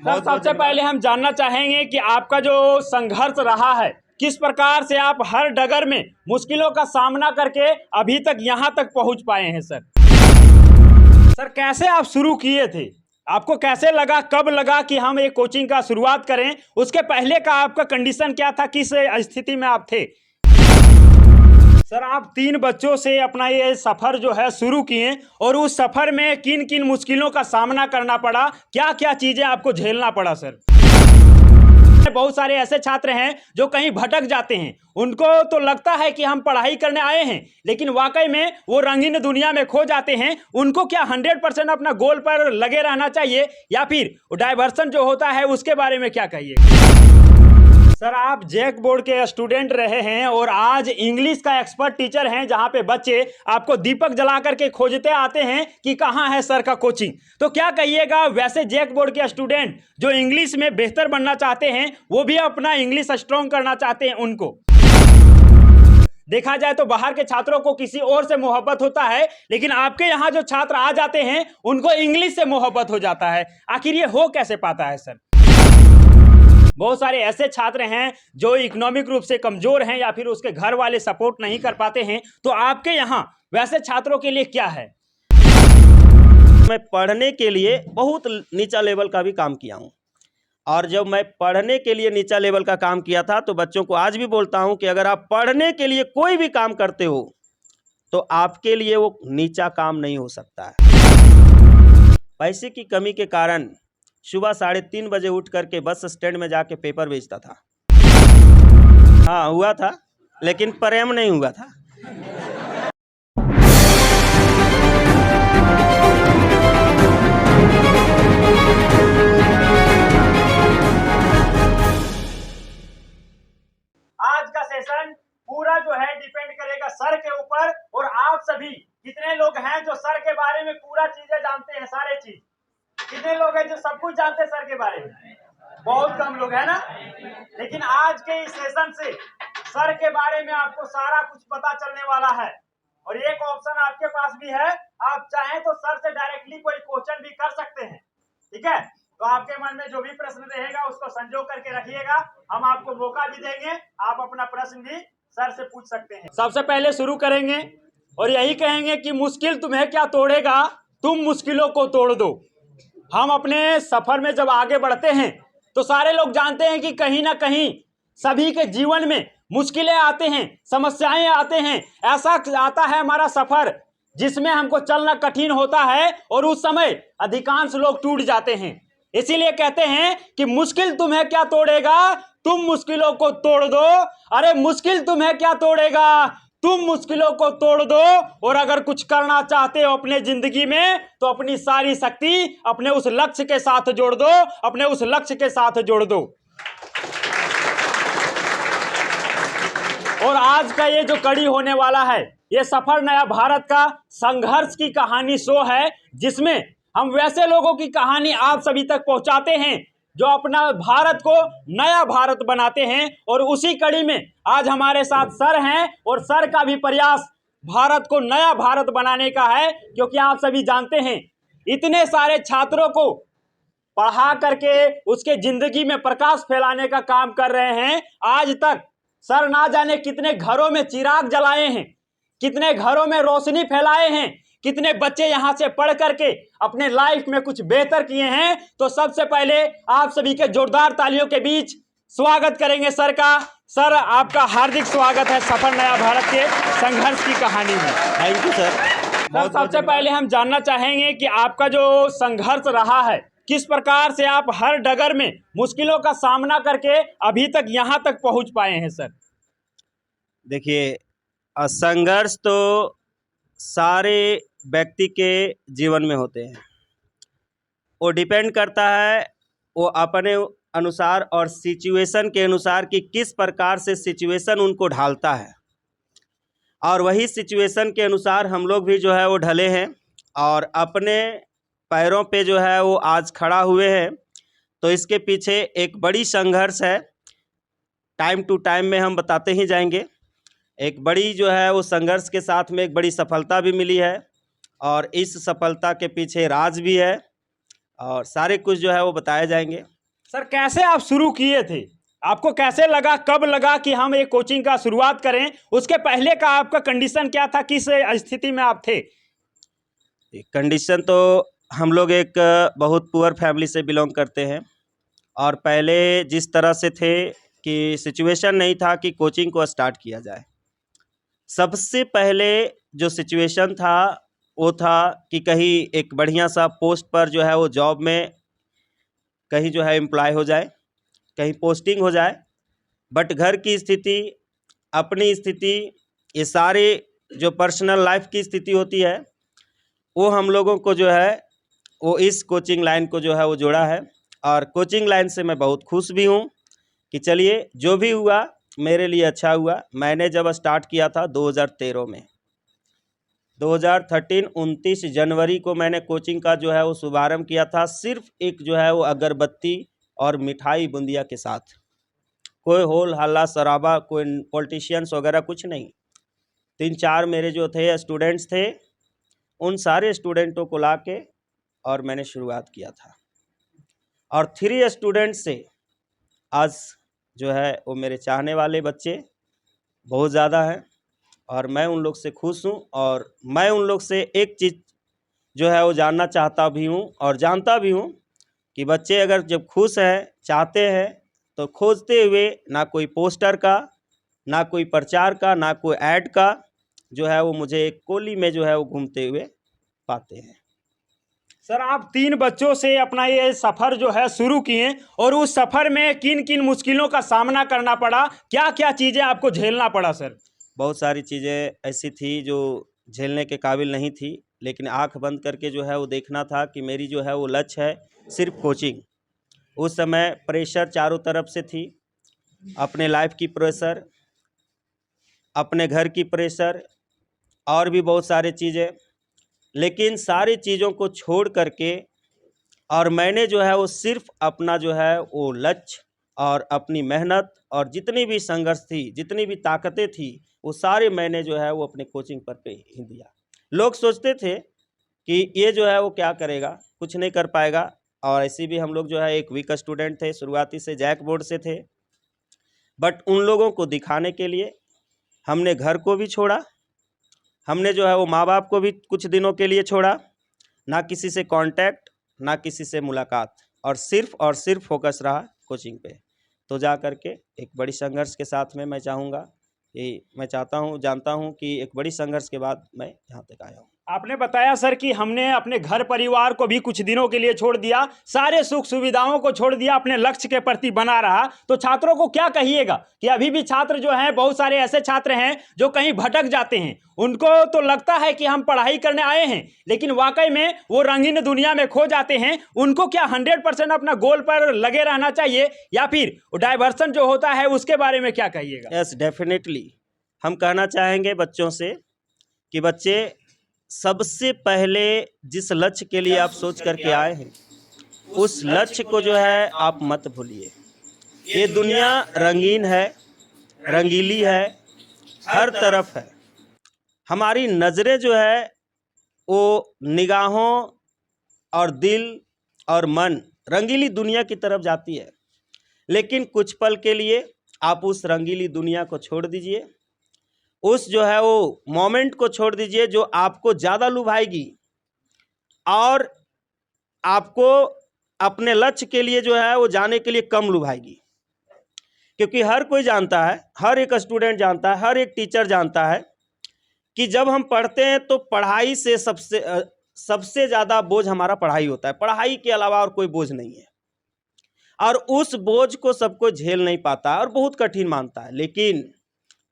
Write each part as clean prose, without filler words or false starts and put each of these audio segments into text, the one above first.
Sir, सबसे पहले हम जानना चाहेंगे कि आपका जो संघर्ष रहा है, किस प्रकार से आप हर डगर में मुश्किलों का सामना करके अभी तक यहाँ तक पहुँच पाए हैं सर। सर, कैसे आप शुरू किए थे? आपको कैसे लगा, कब लगा कि हम एक कोचिंग का शुरुआत करें? उसके पहले का आपका कंडीशन क्या था, किस स्थिति में आप थे? सर, आप 3 बच्चों से अपना ये सफ़र जो है शुरू किए और उस सफ़र में किन किन मुश्किलों का सामना करना पड़ा, क्या क्या चीज़ें आपको झेलना पड़ा सर? बहुत सारे ऐसे छात्र हैं जो कहीं भटक जाते हैं, उनको तो लगता है कि हम पढ़ाई करने आए हैं, लेकिन वाकई में वो रंगीन दुनिया में खो जाते हैं। उनको क्या 100% अपना गोल पर लगे रहना चाहिए या फिर डाइवर्सन जो होता है उसके बारे में क्या कहिए? सर, आप जैक बोर्ड के स्टूडेंट रहे हैं और आज इंग्लिश का एक्सपर्ट टीचर हैं, जहां पे बच्चे आपको दीपक जला करके खोजते आते हैं कि कहां है सर का कोचिंग। तो क्या कहिएगा वैसे जैक बोर्ड के स्टूडेंट जो इंग्लिश में बेहतर बनना चाहते हैं, वो भी अपना इंग्लिश स्ट्रॉन्ग करना चाहते हैं? उनको देखा जाए तो बाहर के छात्रों को किसी और से मोहब्बत होता है, लेकिन आपके यहाँ जो छात्र आ जाते हैं उनको इंग्लिश से मोहब्बत हो जाता है। आखिर ये हो कैसे पाता है सर? बहुत सारे ऐसे छात्र हैं जो इकोनॉमिक रूप से कमजोर हैं या फिर उसके घर वाले सपोर्ट नहीं कर पाते हैं, तो आपके यहाँ वैसे छात्रों के लिए क्या है? मैं पढ़ने के लिए बहुत नीचा लेवल का भी काम किया हूँ, और जब मैं पढ़ने के लिए नीचा लेवल का काम किया था तो बच्चों को आज भी बोलता हूँ कि अगर आप पढ़ने के लिए कोई भी काम करते हो तो आपके लिए वो नीचा काम नहीं हो सकता है। पैसे की कमी के कारण सुबह 3:30 बजे उठ करके बस स्टैंड में जाके पेपर बेचता था। हाँ, हुआ था, लेकिन प्रेम नहीं हुआ था। आज का सेशन पूरा जो है डिपेंड करेगा सर के ऊपर, और आप सभी कितने लोग हैं जो सर के बारे में पूरा चीजें जानते हैं, सारे चीज? कितने लोग हैं जो सब कुछ जानते हैं सर के बारे में? बहुत कम लोग है ना। लेकिन आज के इस सेशन से सर के बारे में आपको सारा कुछ पता चलने वाला है, और एक ऑप्शन आपके पास भी है, आप चाहें तो सर से डायरेक्टली कोई क्वेश्चन भी कर सकते हैं। ठीक है, तो आपके मन में जो भी प्रश्न रहेगा उसको संजो करके रखिएगा, हम आपको मौका भी देंगे, आप अपना प्रश्न भी सर से पूछ सकते हैं। सबसे पहले शुरू करेंगे और यही कहेंगे कि मुश्किल तुम्हें क्या तोड़ेगा, तुम मुश्किलों को तोड़ दो। हम अपने सफर में जब आगे बढ़ते हैं तो सारे लोग जानते हैं कि कहीं ना कहीं सभी के जीवन में मुश्किलें आते हैं, समस्याएं आते हैं। ऐसा आता है हमारा सफर जिसमें हमको चलना कठिन होता है और उस समय अधिकांश लोग टूट जाते हैं। इसीलिए कहते हैं कि मुश्किल तुम्हें क्या तोड़ेगा, तुम मुश्किलों को तोड़ दो। अरे मुश्किल तुम्हें क्या तोड़ेगा, तुम मुश्किलों को तोड़ दो। और अगर कुछ करना चाहते हो अपने जिंदगी में तो अपनी सारी शक्ति अपने उस लक्ष्य के साथ जोड़ दो, अपने उस लक्ष्य के साथ जोड़ दो। और आज का ये जो कड़ी होने वाला है, ये सफर नया भारत का संघर्ष की कहानी शो है, जिसमें हम वैसे लोगों की कहानी आप सभी तक पहुंचाते हैं जो अपना भारत को नया भारत बनाते हैं। और उसी कड़ी में आज हमारे साथ सर हैं, और सर का भी प्रयास भारत को नया भारत बनाने का है, क्योंकि आप सभी जानते हैं इतने सारे छात्रों को पढ़ा करके उसके जिंदगी में प्रकाश फैलाने का काम कर रहे हैं। आज तक सर ना जाने कितने घरों में चिराग जलाए हैं, कितने घरों में रोशनी फैलाए हैं, कितने बच्चे यहां से पढ़ करके अपने लाइफ में कुछ बेहतर किए हैं। तो सबसे पहले आप सभी के जोरदार तालियों के बीच स्वागत करेंगे सर का। सर, आपका हार्दिक स्वागत है सफर नया भारत के संघर्ष की कहानी में। Thank you sir. सबसे पहले हम जानना चाहेंगे कि आपका जो संघर्ष रहा है, किस प्रकार से आप हर डगर में मुश्किलों का सामना करके अभी तक यहाँ तक पहुँच पाए हैं सर? देखिए, संघर्ष तो सारे व्यक्ति के जीवन में होते हैं। वो डिपेंड करता है वो अपने अनुसार और सिचुएशन के अनुसार कि किस प्रकार से सिचुएशन उनको ढालता है, और वही सिचुएशन के अनुसार हम लोग भी जो है वो ढले हैं और अपने पैरों पे जो है वो आज खड़ा हुए हैं। तो इसके पीछे एक बड़ी संघर्ष है, टाइम टू टाइम में हम बताते ही जाएंगे। एक बड़ी जो है वो संघर्ष के साथ में एक बड़ी सफलता भी मिली है, और इस सफलता के पीछे राज भी है, और सारे कुछ जो है वो बताए जाएंगे। सर कैसे आप शुरू किए थे, आपको कैसे लगा, कब लगा कि हम एक कोचिंग का शुरुआत करें? उसके पहले का आपका कंडीशन क्या था, किस स्थिति में आप थे? कंडीशन तो हम लोग एक बहुत पुअर फैमिली से बिलोंग करते हैं और पहले जिस तरह से थे कि सिचुएशन नहीं था कि कोचिंग को स्टार्ट किया जाए। सबसे पहले जो सिचुएशन था वो था कि कहीं एक बढ़िया सा पोस्ट पर जो है वो जॉब में कहीं जो है एम्प्लॉय हो जाए, कहीं पोस्टिंग हो जाए। बट घर की स्थिति, अपनी स्थिति, ये सारे जो पर्सनल लाइफ की स्थिति होती है वो हम लोगों को जो है वो इस कोचिंग लाइन को जो है वो जोड़ा है। और कोचिंग लाइन से मैं बहुत खुश भी हूँ कि चलिए जो भी हुआ मेरे लिए अच्छा हुआ। मैंने जब स्टार्ट किया था 2013 में, 2013 29 जनवरी को मैंने कोचिंग का जो है वो शुभारंभ किया था, सिर्फ एक जो है वो अगरबत्ती और मिठाई बूंदिया के साथ। कोई होल हल्ला शराबा, कोई पॉलिटिशियंस वगैरह कुछ नहीं। 3-4 मेरे जो थे स्टूडेंट्स थे, उन सारे स्टूडेंटों को ला के और मैंने शुरुआत किया था। और 3 स्टूडेंट से आज जो है वो मेरे चाहने वाले बच्चे बहुत ज़्यादा हैं और मैं उन लोग से खुश हूँ। और मैं उन लोग से एक चीज़ जो है वो जानना चाहता भी हूँ और जानता भी हूँ कि बच्चे अगर जब खुश हैं, चाहते हैं, तो खोजते हुए ना कोई पोस्टर का, ना कोई प्रचार का, ना कोई ऐड का जो है वो मुझे एक कोली में जो है वो घूमते हुए पाते हैं। सर आप 3 बच्चों से अपना ये सफ़र जो है शुरू किए और उस सफ़र में किन किन मुश्किलों का सामना करना पड़ा, क्या क्या चीज़ें आपको झेलना पड़ा सर? बहुत सारी चीज़ें ऐसी थी जो झेलने के काबिल नहीं थी, लेकिन आंख बंद करके जो है वो देखना था कि मेरी जो है वो लक्ष्य है सिर्फ कोचिंग। उस समय प्रेशर चारों तरफ से थी, अपने लाइफ की प्रेशर, अपने घर की प्रेशर और भी बहुत सारी चीज़ें। लेकिन सारी चीज़ों को छोड़ करके और मैंने जो है वो सिर्फ अपना जो है वो लक्ष्य और अपनी मेहनत और जितनी भी संघर्ष थी, जितनी भी ताकतें थी, वो सारे मैंने जो है वो अपने कोचिंग पर पे ही दिया। लोग सोचते थे कि ये जो है वो क्या करेगा, कुछ नहीं कर पाएगा। और ऐसे भी हम लोग जो है एक वीक स्टूडेंट थे, शुरुआती से जैक बोर्ड से थे। बट उन लोगों को दिखाने के लिए हमने घर को भी छोड़ा, हमने जो है वो माँ बाप को भी कुछ दिनों के लिए छोड़ा, ना किसी से कांटेक्ट, ना किसी से मुलाकात, और सिर्फ फोकस रहा कोचिंग पे। तो जा कर के एक बड़ी संघर्ष के साथ में मैं चाहता हूँ, जानता हूँ कि एक बड़ी संघर्ष के बाद मैं यहाँ तक आया हूँ। आपने बताया सर कि हमने अपने घर परिवार को भी कुछ दिनों के लिए छोड़ दिया, सारे सुख सुविधाओं को छोड़ दिया, अपने लक्ष्य के प्रति बना रहा। तो छात्रों को क्या कहिएगा कि अभी भी छात्र जो हैं, बहुत सारे ऐसे छात्र हैं जो कहीं भटक जाते हैं, उनको तो लगता है कि हम पढ़ाई करने आए हैं, लेकिन वाकई में वो रंगीन दुनिया में खो जाते हैं। उनको क्या 100% अपना गोल पर लगे रहना चाहिए या फिर डाइवर्सन जो होता है उसके बारे में क्या कहिएगा? यस, डेफिनेटली हम कहना चाहेंगे बच्चों से कि बच्चे सबसे पहले जिस लक्ष्य के लिए आप सोच करके आए हैं, उस लक्ष्य को जो है आप मत भूलिए। ये दुनिया रंगीन है, रंगीली है, हर तरफ है। हमारी नज़रें जो है वो निगाहों और दिल और मन रंगीली दुनिया की तरफ जाती है, लेकिन कुछ पल के लिए आप उस रंगीली दुनिया को छोड़ दीजिए, उस जो है वो मोमेंट को छोड़ दीजिए जो आपको ज़्यादा लुभाएगी और आपको अपने लक्ष्य के लिए जो है वो जाने के लिए कम लुभाएगी। क्योंकि हर कोई जानता है, हर एक स्टूडेंट जानता है, हर एक टीचर जानता है कि जब हम पढ़ते हैं तो पढ़ाई से सबसे ज़्यादा बोझ हमारा पढ़ाई होता है। पढ़ाई के अलावा और कोई बोझ नहीं है, और उस बोझ को सब कोई झेल नहीं पाता और बहुत कठिन मानता है। लेकिन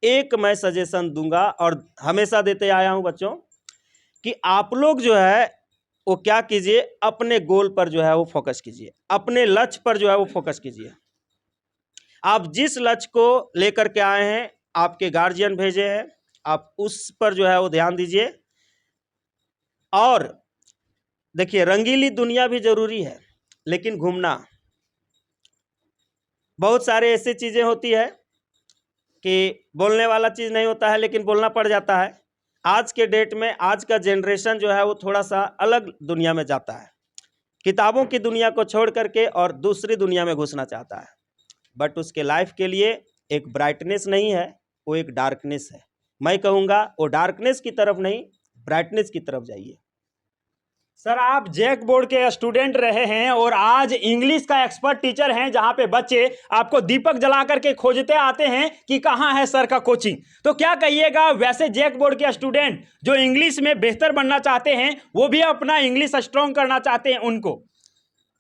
एक मैं सजेशन दूंगा और हमेशा देते आया हूं बच्चों कि आप लोग जो है वो क्या कीजिए, अपने गोल पर जो है वो फोकस कीजिए, अपने लक्ष्य पर जो है वो फोकस कीजिए। आप जिस लक्ष्य को लेकर के आए हैं, आपके गार्जियन भेजे हैं, आप उस पर जो है वो ध्यान दीजिए। और देखिए, रंगीली दुनिया भी जरूरी है, लेकिन घूमना, बहुत सारे ऐसी चीज़ें होती है कि बोलने वाला चीज़ नहीं होता है, लेकिन बोलना पड़ जाता है। आज के डेट में आज का जनरेशन जो है वो थोड़ा सा अलग दुनिया में जाता है। किताबों की दुनिया को छोड़ करके और दूसरी दुनिया में घुसना चाहता है, बट उसके लाइफ के लिए एक ब्राइटनेस नहीं है, वो एक डार्कनेस है। मैं कहूँगा वो डार्कनेस की तरफ नहीं, ब्राइटनेस की तरफ जाइए। सर आप जैक बोर्ड के स्टूडेंट रहे हैं और आज इंग्लिश का एक्सपर्ट टीचर हैं, जहां पे बच्चे आपको दीपक जला करके खोजते आते हैं कि कहां है सर का कोचिंग। तो क्या कहिएगा वैसे जैक बोर्ड के स्टूडेंट जो इंग्लिश में बेहतर बनना चाहते हैं, वो भी अपना इंग्लिश स्ट्रॉन्ग करना चाहते हैं उनको?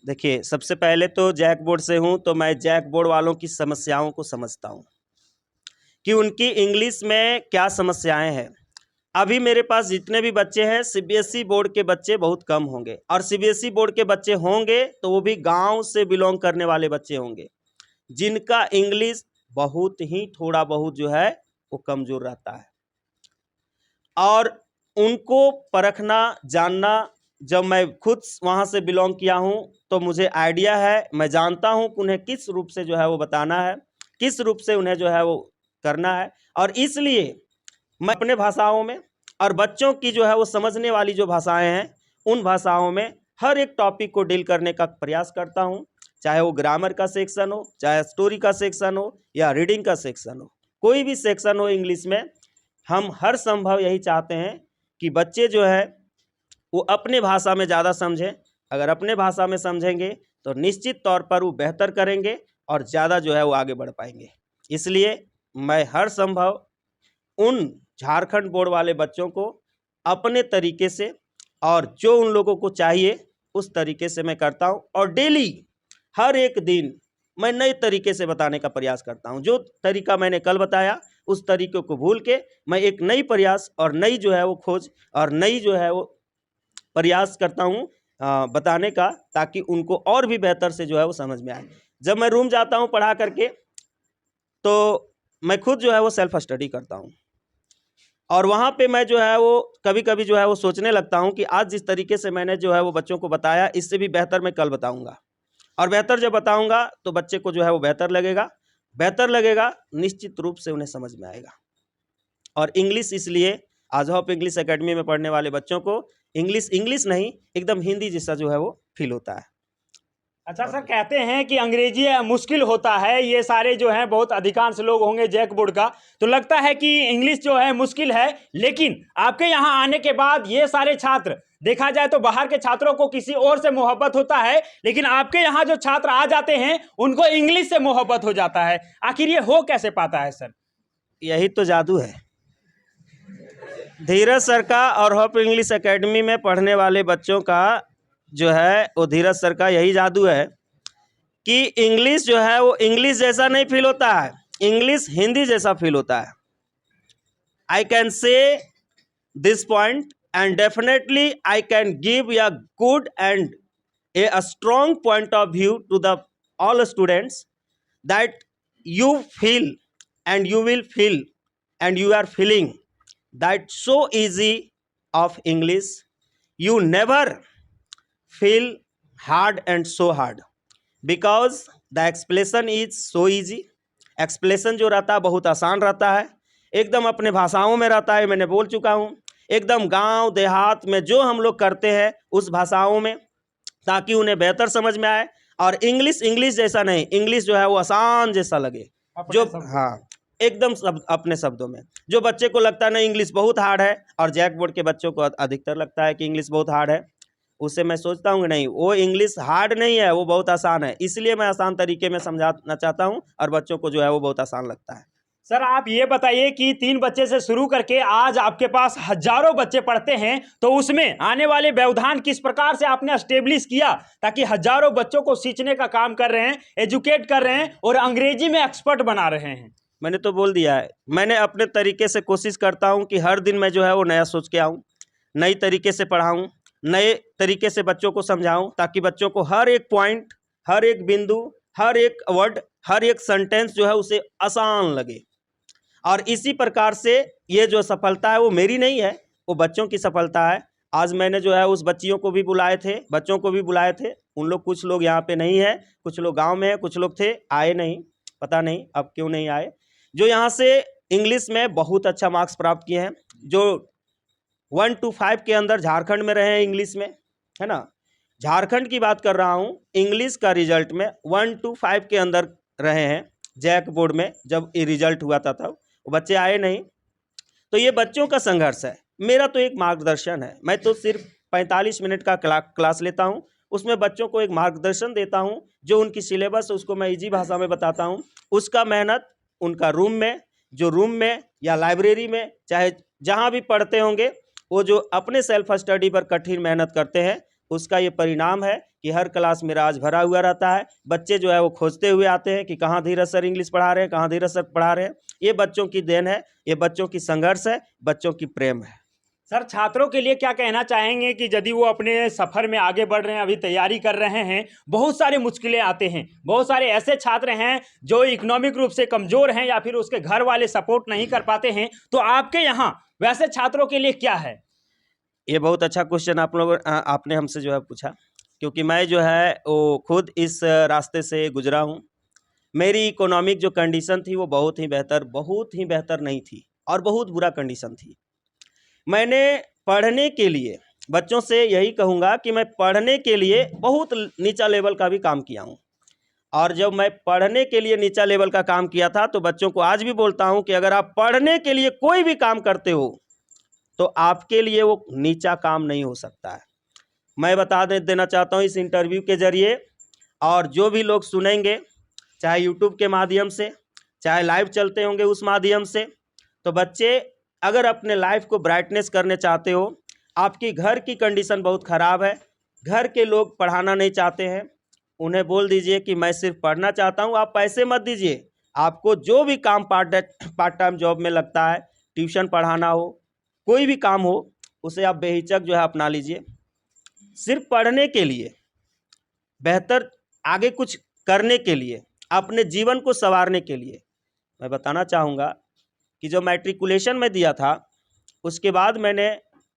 देखिए, सबसे पहले तो जैक बोर्ड से हूँ तो मैं जैक बोर्ड वालों की समस्याओं को समझता हूँ कि उनकी इंग्लिश में क्या समस्याएं हैं। अभी मेरे पास जितने भी बच्चे हैं, सीबीएसई बोर्ड के बच्चे बहुत कम होंगे, और सीबीएसई बोर्ड के बच्चे होंगे तो वो भी गांव से बिलोंग करने वाले बच्चे होंगे, जिनका इंग्लिश बहुत ही थोड़ा बहुत जो है वो कमज़ोर रहता है। और उनको परखना, जानना, जब मैं खुद वहाँ से बिलोंग किया हूँ तो मुझे आइडिया है, मैं जानता हूँ कि उन्हें किस रूप से जो है वो बताना है, किस रूप से उन्हें जो है वो करना है। और इसलिए मैं अपने भाषाओं में और बच्चों की जो है वो समझने वाली जो भाषाएं हैं, उन भाषाओं में हर एक टॉपिक को डील करने का प्रयास करता हूं, चाहे वो ग्रामर का सेक्शन हो, चाहे स्टोरी का सेक्शन हो, या रीडिंग का सेक्शन हो, कोई भी सेक्शन हो इंग्लिश में। हम हर संभव यही चाहते हैं कि बच्चे जो है वो अपने भाषा में ज़्यादा समझें। अगर अपने भाषा में समझेंगे तो निश्चित तौर पर वो बेहतर करेंगे और ज़्यादा जो है वो आगे बढ़ पाएंगे। इसलिए मैं हर संभव उन झारखंड बोर्ड वाले बच्चों को अपने तरीके से और जो उन लोगों को चाहिए उस तरीके से मैं करता हूं, और डेली हर एक दिन मैं नए तरीके से बताने का प्रयास करता हूं। जो तरीका मैंने कल बताया उस तरीके को भूल के मैं एक नई प्रयास और नई जो है वो खोज और नई जो है वो प्रयास करता हूं बताने का, ताकि उनको और भी बेहतर से जो है वो समझ में आए। जब मैं रूम जाता हूं पढ़ा करके तो मैं खुद जो है वो सेल्फ स्टडी करता हूं, और वहाँ पे मैं जो है वो कभी कभी जो है वो सोचने लगता हूँ कि आज जिस तरीके से मैंने जो है वो बच्चों को बताया, इससे भी बेहतर मैं कल बताऊँगा, और बेहतर जब बताऊँगा तो बच्चे को जो है वो बेहतर लगेगा, निश्चित रूप से उन्हें समझ में आएगा। और इंग्लिश, इसलिए आज हॉप इंग्लिश एकेडमी में पढ़ने वाले बच्चों को इंग्लिश नहीं, एकदम हिंदी जैसा जो है वो फील होता है। अच्छा सर, कहते हैं कि अंग्रेजी मुश्किल होता है, ये सारे जो हैं बहुत अधिकांश लोग होंगे जैक बोर्ड का, तो लगता है कि इंग्लिश जो है मुश्किल है, लेकिन आपके यहाँ आने के बाद ये सारे छात्र, देखा जाए तो बाहर के छात्रों को किसी और से मोहब्बत होता है, लेकिन आपके यहाँ जो छात्र आ जाते हैं उनको इंग्लिश से मोहब्बत हो जाता है। आखिर ये हो कैसे पाता है सर? यही तो जादू है धीरज सर का, और हॉप इंग्लिश एकेडमी में पढ़ने वाले बच्चों का जो है वो धीरज सर का यही जादू है कि इंग्लिश जो है वो इंग्लिश जैसा नहीं फील होता है, इंग्लिश हिंदी जैसा फील होता है। I can say this point and definitely I can give a good and a strong point of view to the all students that you feel and you will feel and you are feeling that so easy of English. You never feel hard and so hard because the explanation is so easy. Explanation जो रहता है बहुत आसान रहता है, एकदम अपने भाषाओं में रहता है, मैंने बोल चुका हूँ, एकदम गांव देहात में जो हम लोग करते हैं उस भाषाओं में, ताकि उन्हें बेहतर समझ में आए। और इंग्लिश जैसा नहीं, इंग्लिश जो है वो आसान जैसा लगे, जो हाँ एकदम अपने शब्दों में। जो बच्चे को लगता है ना इंग्लिश बहुत हार्ड है, और जैक बोर्ड के बच्चों को अधिकतर लगता है कि इंग्लिश बहुत हार्ड है, उससे मैं सोचता हूँ नहीं, वो इंग्लिश हार्ड नहीं है, वो बहुत आसान है। इसलिए मैं आसान तरीके में समझाना चाहता हूँ और बच्चों को जो है वो बहुत आसान लगता है। सर आप ये बताइए कि 3 बच्चे से शुरू करके आज आपके पास हजारों बच्चे पढ़ते हैं, तो उसमें आने वाले व्यवधान किस प्रकार से आपने एस्टेब्लिश किया ताकि हजारों बच्चों को सींचने का काम कर रहे हैं, एजुकेट कर रहे हैं और अंग्रेजी में एक्सपर्ट बना रहे हैं? मैंने तो बोल दिया है, मैंने अपने तरीके से कोशिश करता हूँ कि हर दिन मैं जो है वो नया सोच के आऊँ, नई तरीके से पढ़ाऊँ, नए तरीके से बच्चों को समझाऊँ, ताकि बच्चों को हर एक पॉइंट, हर एक बिंदु, हर एक वर्ड, हर एक सेंटेंस जो है उसे आसान लगे। और इसी प्रकार से ये जो सफलता है वो मेरी नहीं है, वो बच्चों की सफलता है। आज मैंने जो है उस बच्चियों को भी बुलाए थे, बच्चों को भी बुलाए थे, उन लोग कुछ लोग यहाँ पे नहीं है, कुछ लोग गांव में है, कुछ लोग थे आए नहीं, पता नहीं अब क्यों नहीं आए, जो यहाँ से इंग्लिश में बहुत अच्छा मार्क्स प्राप्त किए हैं, जो 1 to 5 के अंदर झारखंड में रहे हैं इंग्लिश में, है ना। झारखंड की बात कर रहा हूँ, इंग्लिश का रिजल्ट में 1 to 5 के अंदर रहे हैं जैक बोर्ड में। जब ये रिजल्ट हुआ था तब वो बच्चे आए नहीं। तो ये बच्चों का संघर्ष है, मेरा तो एक मार्गदर्शन है। मैं तो सिर्फ 45 मिनट का क्लास लेता हूँ, उसमें बच्चों को एक मार्गदर्शन देता हूँ, जो उनकी सिलेबस उसको मैं इजी भाषा में बताता हूँ। उसका मेहनत उनका रूम में या लाइब्रेरी में, चाहे जहाँ भी पढ़ते होंगे, वो जो अपने सेल्फ स्टडी पर कठिन मेहनत करते हैं, उसका ये परिणाम है कि हर क्लास मेरा आज भरा हुआ रहता है। बच्चे जो है वो खोजते हुए आते हैं कि कहाँ धीरज सर इंग्लिश पढ़ा रहे हैं, कहाँ धीरज सर पढ़ा रहे हैं। ये बच्चों की देन है, ये बच्चों की संघर्ष है, बच्चों की प्रेम है। सर, छात्रों के लिए क्या कहना चाहेंगे कि यदि वो अपने सफ़र में आगे बढ़ रहे हैं, अभी तैयारी कर रहे हैं, बहुत सारी मुश्किलें आते हैं, बहुत सारे ऐसे छात्र हैं जो इकोनॉमिक रूप से कमज़ोर हैं या फिर उसके घर वाले सपोर्ट नहीं कर पाते हैं, तो आपके यहाँ वैसे छात्रों के लिए क्या है? ये बहुत अच्छा क्वेश्चन आपने हमसे जो है पूछा, क्योंकि मैं जो है वो खुद इस रास्ते से गुजरा हूँ। मेरी इकोनॉमिक जो कंडीशन थी वो बहुत ही बेहतर नहीं थी और बहुत बुरा कंडीशन थी। मैंने पढ़ने के लिए, बच्चों से यही कहूँगा कि मैं पढ़ने के लिए बहुत नीचा लेवल का भी काम किया हूँ। और जब मैं पढ़ने के लिए नीचा लेवल का काम किया था तो बच्चों को आज भी बोलता हूँ कि अगर आप पढ़ने के लिए कोई भी काम करते हो तो आपके लिए वो नीचा काम नहीं हो सकता है। मैं बता देना चाहता हूँ इस इंटरव्यू के ज़रिए, और जो भी लोग सुनेंगे, चाहे यूट्यूब के माध्यम से, चाहे लाइव चलते होंगे उस माध्यम से, तो बच्चे अगर अपने लाइफ को ब्राइटनेस करने चाहते हो, आपकी घर की कंडीशन बहुत ख़राब है, घर के लोग पढ़ाना नहीं चाहते हैं, उन्हें बोल दीजिए कि मैं सिर्फ पढ़ना चाहता हूँ, आप पैसे मत दीजिए। आपको जो भी काम पार्ट टाइम जॉब में लगता है, ट्यूशन पढ़ाना हो, कोई भी काम हो, उसे आप बेहिचक जो है अपना लीजिए। सिर्फ पढ़ने के लिए, बेहतर आगे कुछ करने के लिए, अपने जीवन को संवारने के लिए मैं बताना चाहूँगा कि जो मैट्रिकुलेशन में दिया था, उसके बाद मैंने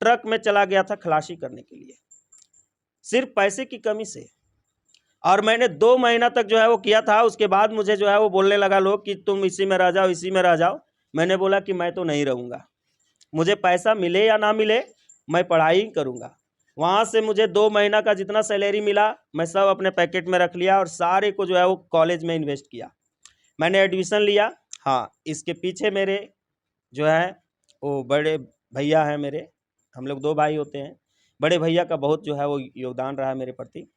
ट्रक में चला गया था खलासी करने के लिए, सिर्फ पैसे की कमी से। और मैंने 2 महीना तक जो है वो किया था। उसके बाद मुझे जो है वो बोलने लगा लोग कि तुम इसी में रह जाओ, इसी में रह जाओ। मैंने बोला कि मैं तो नहीं रहूँगा, मुझे पैसा मिले या ना मिले, मैं पढ़ाई करूँगा। वहाँ से मुझे 2 महीना का जितना सैलरी मिला मैं सब अपने पैकेट में रख लिया और सारे को जो है वो कॉलेज में इन्वेस्ट किया। मैंने एडमिशन लिया। हाँ, इसके पीछे मेरे जो है वो बड़े भैया हैं मेरे, हम लोग 2 भाई होते हैं। बड़े भैया का बहुत जो है वो योगदान रहा मेरे प्रति।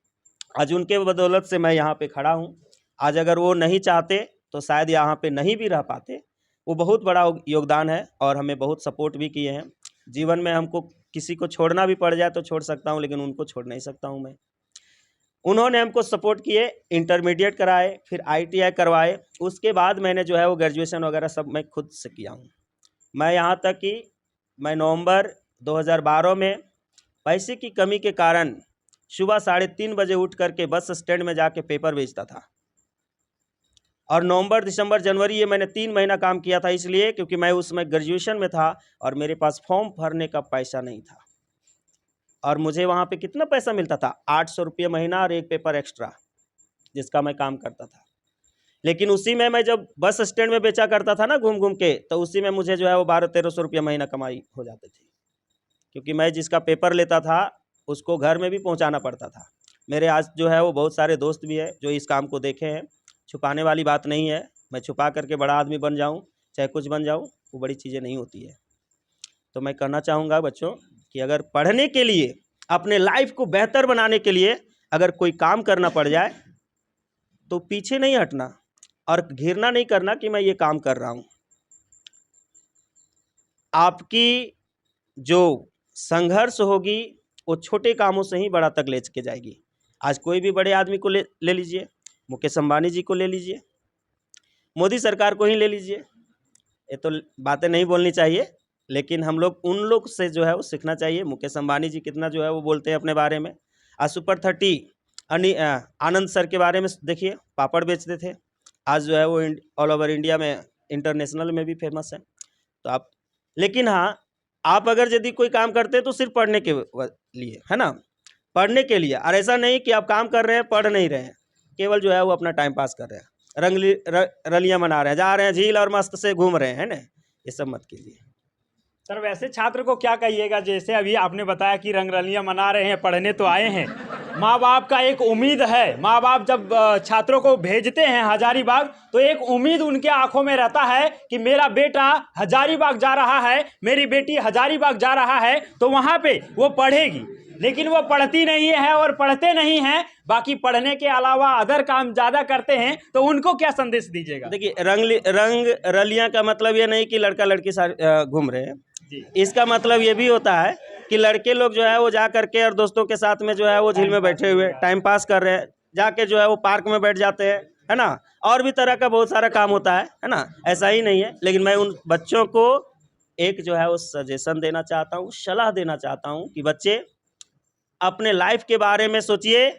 आज उनके बदौलत से मैं यहाँ पे खड़ा हूँ। आज अगर वो नहीं चाहते तो शायद यहाँ पे नहीं भी रह पाते। वो बहुत बड़ा योगदान है और हमें बहुत सपोर्ट भी किए हैं। जीवन में हमको किसी को छोड़ना भी पड़ जाए तो छोड़ सकता हूँ, लेकिन उनको छोड़ नहीं सकता हूँ मैं। उन्होंने हमको सपोर्ट किए, इंटरमीडिएट कराए, फिर ITI करवाए। उसके बाद मैंने जो है वो ग्रेजुएशन वगैरह सब मैं खुद से किया हूँ। मैं यहाँ तक कि मैं नवंबर 2012 में पैसे की कमी के कारण सुबह 3:30 बजे उठ करके बस स्टैंड में जाके पेपर बेचता था। और नवंबर, दिसंबर, जनवरी ये मैंने 3 महीना काम किया था, इसलिए क्योंकि मैं उस समय ग्रेजुएशन में था और मेरे पास फॉर्म भरने का पैसा नहीं था। और मुझे वहाँ पे कितना पैसा मिलता था? 800 रुपये महीना और एक पेपर एक्स्ट्रा, जिसका मैं काम करता था। लेकिन उसी में मैं जब बस स्टैंड में बेचा करता था ना घूम घूम के, तो उसी में मुझे जो है वो 1200-1300 रुपये महीना कमाई हो जाती थी, क्योंकि मैं जिसका पेपर लेता था उसको घर में भी पहुंचाना पड़ता था। मेरे आज जो है वो बहुत सारे दोस्त भी हैं जो इस काम को देखे हैं। छुपाने वाली बात नहीं है, मैं छुपा करके बड़ा आदमी बन जाऊं, चाहे कुछ बन जाऊं, वो बड़ी चीज़ें नहीं होती है। तो मैं कहना चाहूँगा बच्चों कि अगर पढ़ने के लिए, अपने लाइफ को बेहतर बनाने के लिए अगर कोई काम करना पड़ जाए तो पीछे नहीं हटना और घिरना नहीं करना कि मैं ये काम कर रहा हूँ। आपकी जो संघर्ष होगी वो छोटे कामों से ही बड़ा तक ले के जाएगी। आज कोई भी बड़े आदमी को ले लीजिए, मुकेश अंबानी जी को ले लीजिए, मोदी सरकार को ही ले लीजिए। ये तो बातें नहीं बोलनी चाहिए, लेकिन हम लोग उन लोग से जो है वो सीखना चाहिए। मुकेश अंबानी जी कितना जो है वो बोलते हैं अपने बारे में। आज सुपर 30 आनंद सर के बारे में देखिए, पापड़ बेचते थे, आज जो है वो ऑल ओवर इंडिया में, इंटरनेशनल में भी फेमस है। तो आप, लेकिन हाँ, आप अगर यदि कोई काम करते हैं तो सिर्फ पढ़ने के लिए, है ना, पढ़ने के लिए, और ऐसा नहीं कि आप काम कर रहे हैं पढ़ नहीं रहे हैं, केवल जो है वो अपना टाइम पास कर रहे हैं, रलियाँ मना रहे हैं, जा रहे हैं झील और मस्त से घूम रहे हैं, है ना, ये सब मत कीजिए। सर वैसे छात्र को क्या कहिएगा, जैसे अभी आपने बताया कि रंगरलियां मना रहे हैं, पढ़ने तो आए हैं, माँ बाप का एक उम्मीद है, माँ बाप जब छात्रों को भेजते हैं हजारीबाग तो एक उम्मीद उनके आंखों में रहता है कि मेरा बेटा हजारीबाग जा रहा है, मेरी बेटी हजारीबाग जा रहा है, तो वहाँ पे वो पढ़ेगी। लेकिन वो पढ़ती नहीं है और पढ़ते नहीं हैं, बाकी पढ़ने के अलावा अदर काम ज़्यादा करते हैं, तो उनको क्या संदेश दीजिएगा? देखिए, रंग रलियां का मतलब ये नहीं कि लड़का लड़की घूम रहे हैं जी। इसका मतलब ये भी होता है कि लड़के लोग जो है वो जा करके और दोस्तों के साथ में जो है वो झील में बैठे हुए टाइम पास कर रहे हैं, जाके जो है वो पार्क में बैठ जाते हैं, है ना। और भी तरह का बहुत सारा काम होता है ना, ऐसा ही नहीं है। लेकिन मैं उन बच्चों को एक जो है वो सजेशन देना चाहता हूँ, सलाह देना चाहता हूँ कि बच्चे अपने लाइफ के बारे में सोचिए,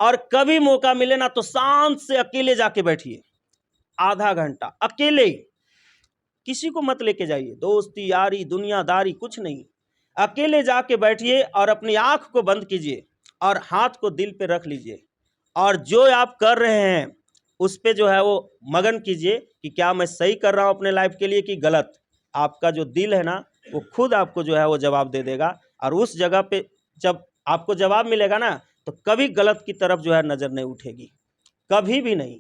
और कभी मौका मिले ना तो शांत से अकेले जाके बैठिए, आधा घंटा अकेले ही, किसी को मत लेके जाइए, दोस्ती यारी दुनियादारी कुछ नहीं, अकेले जाके बैठिए और अपनी आंख को बंद कीजिए और हाथ को दिल पे रख लीजिए, और जो आप कर रहे हैं उस पे जो है वो मगन कीजिए कि क्या मैं सही कर रहा हूँ अपने लाइफ के लिए कि गलत। आपका जो दिल है ना वो खुद आपको जो है वो जवाब दे देगा, और उस जगह पे जब आपको जवाब मिलेगा ना तो कभी गलत की तरफ जो है नज़र नहीं उठेगी, कभी भी नहीं।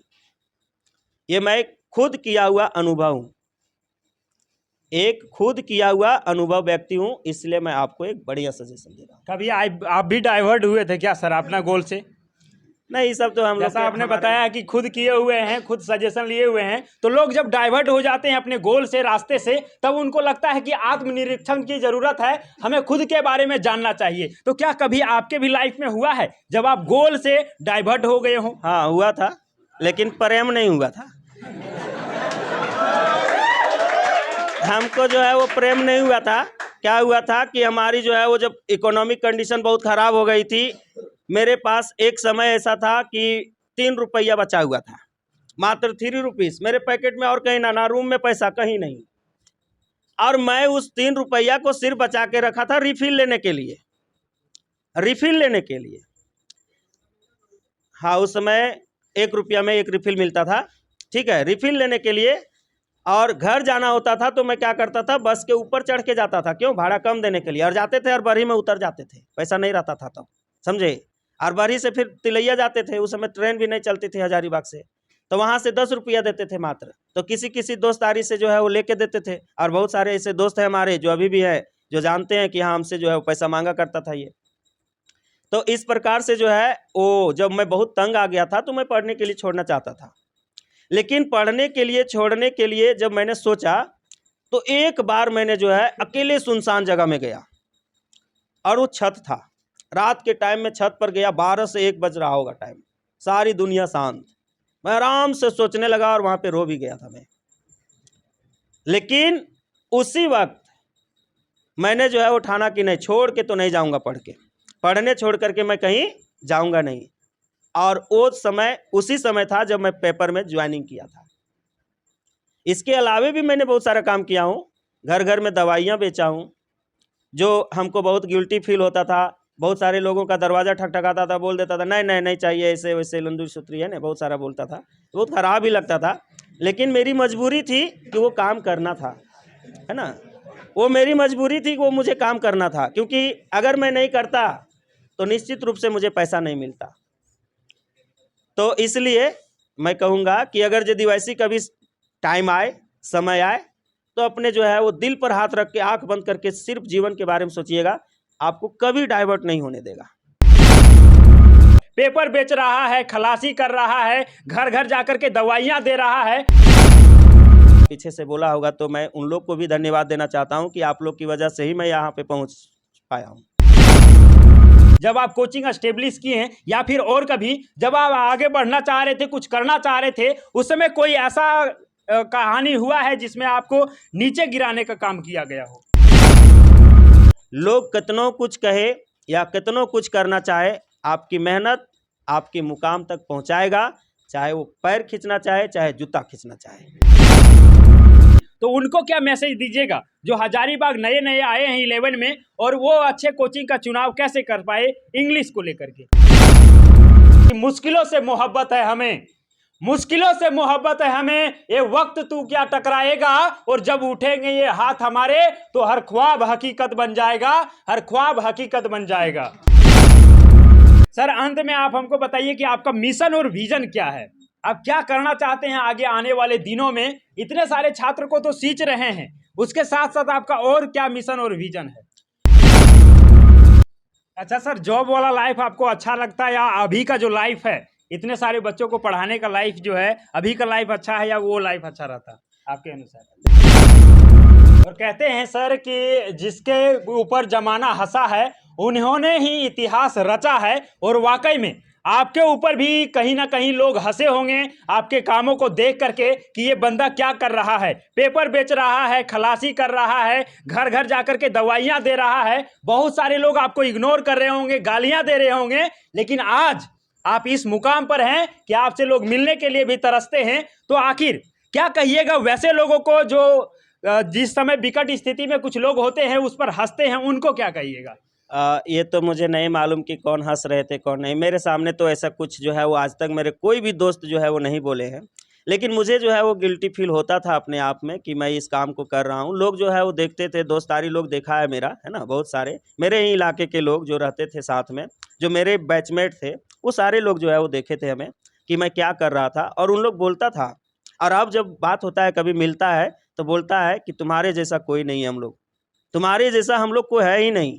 ये मैं खुद किया हुआ अनुभव हूँ, एक खुद किया हुआ अनुभव व्यक्ति हूँ, इसलिए मैं आपको एक बढ़िया सजेशन दे रहा हूँ। कभी आप भी डाइवर्ट हुए थे क्या सर अपना गोल से? नहीं, सब तो हम लोग, जैसा आपने बताया कि खुद किए हुए हैं, खुद सजेशन लिए हुए हैं, तो लोग जब डाइवर्ट हो जाते हैं अपने गोल से, रास्ते से, तब उनको लगता है कि आत्मनिरीक्षण की जरूरत है, हमें खुद के बारे में जानना चाहिए। तो क्या कभी आपके भी लाइफ में हुआ है जब आप गोल से डाइवर्ट हो गए हो? हाँ, हुआ था, लेकिन प्रेम नहीं हुआ था। हमको जो है वो प्रेम नहीं हुआ था। क्या हुआ था कि हमारी जो है वो जब इकोनॉमिक कंडीशन बहुत ख़राब हो गई थी, मेरे पास एक समय ऐसा था कि 3 रुपया बचा हुआ था, मात्र 3 रुपीज़ मेरे पैकेट में, और कहीं ना रूम में पैसा कहीं नहीं। और मैं उस 3 रुपया को सिर्फ बचा के रखा था रिफिल लेने के लिए, रिफिल लेने के लिए। हाँ, उस समय 1 रुपया में 1 रिफिल मिलता था, ठीक है, रिफिल लेने के लिए। और घर जाना होता था तो मैं क्या करता था, बस के ऊपर चढ़ के जाता था, क्यों, भाड़ा कम देने के लिए, और जाते थे और बरही में उतर जाते थे, पैसा नहीं रहता था तब, समझे। और बरही से फिर तिलैया जाते थे, उस समय ट्रेन भी नहीं चलती थी हजारीबाग से, तो वहाँ से 10 रुपया देते थे मात्र। तो किसी किसी दोस्तारी से जो है वो लेके देते थे, और बहुत सारे ऐसे दोस्त हैं हमारे जो अभी भी है, जो जानते हैं कि हाँ हमसे जो है वो पैसा मांगा करता था ये। तो इस प्रकार से जो है वो जब मैं बहुत तंग आ गया था तो मैं पढ़ने के लिए छोड़ना चाहता था। लेकिन पढ़ने के लिए छोड़ने के लिए जब मैंने सोचा तो एक बार मैंने जो है अकेले सुनसान जगह में गया, और वो छत था, रात के टाइम में छत पर गया, 12 से 1 बज रहा होगा टाइम, सारी दुनिया शांत। मैं आराम से सोचने लगा और वहाँ पे रो भी गया था मैं। लेकिन उसी वक्त मैंने जो है वो ठाना कि नहीं, छोड़ के तो नहीं जाऊँगा, पढ़ने छोड़ करके मैं कहीं जाऊँगा नहीं। और वो समय उसी समय था जब मैं पेपर में ज्वाइनिंग किया था। इसके अलावे भी मैंने बहुत सारा काम किया हूँ, घर घर में दवाइयाँ बेचा हूँ, जो हमको बहुत गिल्टी फील होता था। बहुत सारे लोगों का दरवाज़ा ठकठकाता था, बोल देता था नहीं नहीं नहीं चाहिए, ऐसे वैसे लंदू सूत्री है ना, बहुत सारा बोलता था, बहुत ख़राब ही लगता था। लेकिन मेरी मजबूरी थी कि वो काम करना था, है ना, वो मेरी मजबूरी थी कि वो मुझे काम करना था, क्योंकि अगर मैं नहीं करता तो निश्चित रूप से मुझे पैसा नहीं मिलता। तो इसलिए मैं कहूँगा कि अगर यदि वैसी कभी टाइम आए, समय आए, तो अपने जो है वो दिल पर हाथ रख के आंख बंद करके सिर्फ जीवन के बारे में सोचिएगा, आपको कभी डाइवर्ट नहीं होने देगा। पेपर बेच रहा है, खलासी कर रहा है, घर घर जाकर के दवाइयाँ दे रहा है। पीछे से बोला होगा तो मैं उन लोग को भी धन्यवाद देना चाहता हूँ कि आप लोग की वजह से ही मैं यहाँ पे पहुँच पाया हूँ। जब आप कोचिंग एस्टेब्लिश किए हैं, या फिर और कभी जब आप आगे बढ़ना चाह रहे थे, कुछ करना चाह रहे थे, उस समय कोई ऐसा कहानी हुआ है जिसमें आपको नीचे गिराने का काम किया गया हो? लोग कितनों कुछ कहे या कितनों कुछ करना चाहे, आपकी मेहनत आपके मुकाम तक पहुंचाएगा, चाहे वो पैर खींचना चाहे, चाहे जूता खींचना चाहे। तो उनको क्या मैसेज दीजिएगा जो हजारीबाग नए नए आए हैं 11 में, और वो अच्छे कोचिंग का चुनाव कैसे कर पाए इंग्लिश को लेकर के? मुश्किलों से मोहब्बत है हमें, मुश्किलों से मोहब्बत है हमें, ये वक्त तू क्या टकराएगा, और जब उठेंगे ये हाथ हमारे तो हर ख्वाब हकीकत बन जाएगा, हर ख्वाब हकीकत बन जाएगा। सर, अंत में आप हमको बताइए कि आपका मिशन और विजन क्या है, आप क्या करना चाहते हैं आगे आने वाले दिनों में? इतने सारे छात्र को तो सींच रहे हैं, उसके साथ साथ आपका और क्या मिशन और विजन है? अच्छा सर, जॉब वाला लाइफ आपको अच्छा लगता है या अभी का जो लाइफ है, इतने सारे बच्चों को पढ़ाने का लाइफ जो है, अभी का लाइफ अच्छा है या वो लाइफ अच्छा रहता आपके अनुसार? और कहते हैं सर कि जिसके ऊपर जमाना हंसा है उन्होंने ही इतिहास रचा है, और वाकई में आपके ऊपर भी कहीं ना कहीं लोग हंसे होंगे आपके कामों को देख करके कि ये बंदा क्या कर रहा है, पेपर बेच रहा है, खलासी कर रहा है, घर घर जाकर के दवाइयां दे रहा है। बहुत सारे लोग आपको इग्नोर कर रहे होंगे, गालियां दे रहे होंगे, लेकिन आज आप इस मुकाम पर हैं कि आपसे लोग मिलने के लिए भी तरसते हैं। तो आखिर क्या कहिएगा वैसे लोगों को जो जिस समय विकट स्थिति में कुछ लोग होते हैं उस पर हंसते हैं, उनको क्या कहिएगा? ये तो मुझे नहीं मालूम कि कौन हंस रहे थे कौन नहीं। मेरे सामने तो ऐसा कुछ जो है वो आज तक मेरे कोई भी दोस्त जो है वो नहीं बोले हैं, लेकिन मुझे जो है वो गिल्टी फील होता था अपने आप में कि मैं इस काम को कर रहा हूँ। लोग जो है वो देखते थे, दोस्तारी लोग देखा है मेरा, है ना, बहुत सारे मेरे ही इलाके के लोग जो रहते थे साथ में, जो मेरे बैचमेट थे, वो सारे लोग जो है वो देखे थे हमें कि मैं क्या कर रहा था, और उन लोग बोलता था। और अब जब बात होता है, कभी मिलता है तो बोलता है कि तुम्हारे जैसा कोई नहीं है, हम लोग तुम्हारे जैसा हम लोग को है ही नहीं,